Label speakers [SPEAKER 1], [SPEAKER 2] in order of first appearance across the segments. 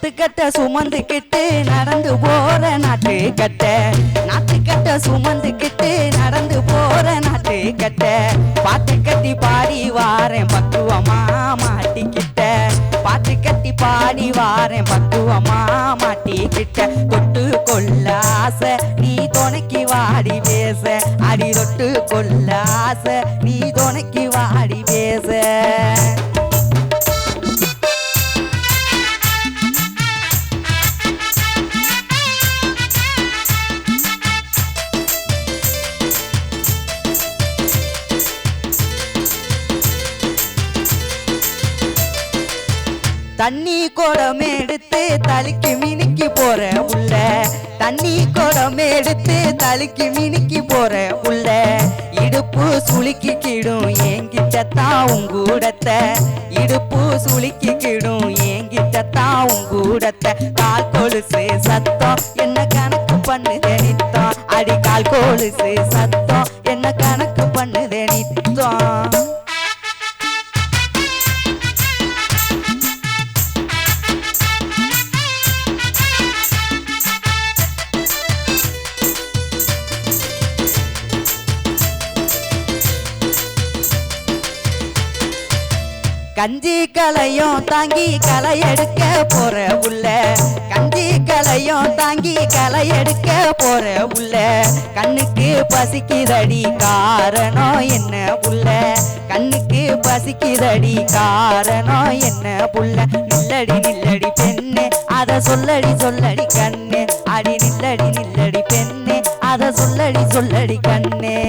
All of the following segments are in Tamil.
[SPEAKER 1] நாத்துக்கட்ட சுமந்துக்கிட்டு நடந்து போற நாட்டுக்கட்ட சுமந்துக்கிட்டு நடந்து போற நாட்டுக்கட்ட பாட்டு கட்டி பாடி வாரேன் பக்குவமா மாட்டிக்கிட்ட பாட்டு கட்டி பாடி வாரேன் பக்குவமா மாட்டிக்கிட்ட தொட்டு கொள்ள ஆசை நீ துணைக்கு வாடி பேச அடி தொட்டு கொள்ள ஆசை நீ துணைக்கு வாடி பேச தண்ணி குடம் எடுத்து தலைக்கு மினுக்கி போற உள்ள தண்ணி குடம் எடுத்து தலைக்கு மினுக்கி போற உள்ள இடுப்பு சுளுக்கி கிடும் என்கிட்டத்தான் உங்கூடத்தை இடுப்பு சுளுக்கி கிடும் என்கிட்டத்தான் உங்கூடத்தை கால் கொலுசு சத்தம் என்ன கணக்கு பண்ணுதே நித்தம் அடி கால் கொலுசு சத்தம் என்ன கணக்கு பண்ணுதே நித்தம் கஞ்சி கலையும் தாங்கி களை எடுக்க போற உள்ள கஞ்சி கலையும் தாங்கி களை எடுக்க போற உள்ள கண்ணுக்கு பசிக்குதடி காரணம் என்ன புள்ள கண்ணுக்கு பசிக்குதடி காரணம் என்ன புள்ள நில்லடி நில்லடி பெண்ணே அத சொல்லடி கண்ணே அடி நில்லடி பெண்ணே அத சொல்லடி கண்ணே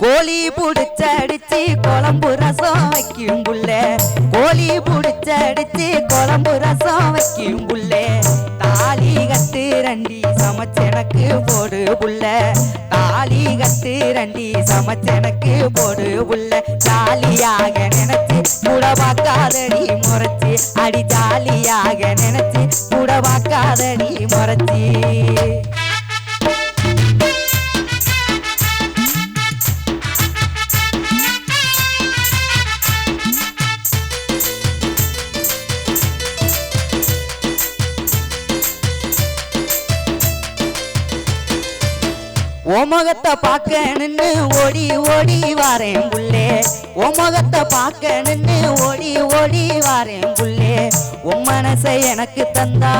[SPEAKER 1] கோழி புடிச்சடிச்சு குழம்பு ரசம் வைக்கும் புள்ள கோழி புடிச்சடிச்சு குழம்பு ரசம் வைக்கும் புள்ள தாலி கட்டு ரண்டி சமைச்செனக்கு போடு புள்ள தாலி கட்டு ரண்டி சமைச்செனக்கு போடு புள்ள ஜாலியாக நினைச்சு கூட பார்க்காதடி முறைச்சி அடி ஜாலியாக நினைச்சு கூட பார்க்காதடி முறைச்சி ஓமகத்தை பார்க்க நின்னு ஓடி ஓடி வாரேன் புள்ளே ஓமகத்தை பார்க்க நின்னு ஓடி ஓடி வாரேன் புள்ளே உன் மனசை எனக்கு தந்தா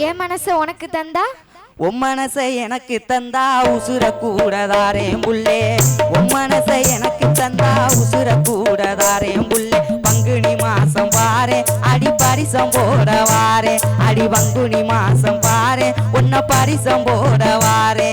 [SPEAKER 2] என் மனசை உனக்கு தந்தா
[SPEAKER 1] உன் மனசை எனக்கு தந்தா உசுர கூடதாரேன் புள்ளே உன் மனசை எனக்கு தந்தா உசுர கூடதாரேன் புள்ளே பங்குனி மாசம் பாரே அடி பரிசம் போட வாரே அடி பங்குனி மாசம் பாரே உன்னை பரிசம் போட வாரே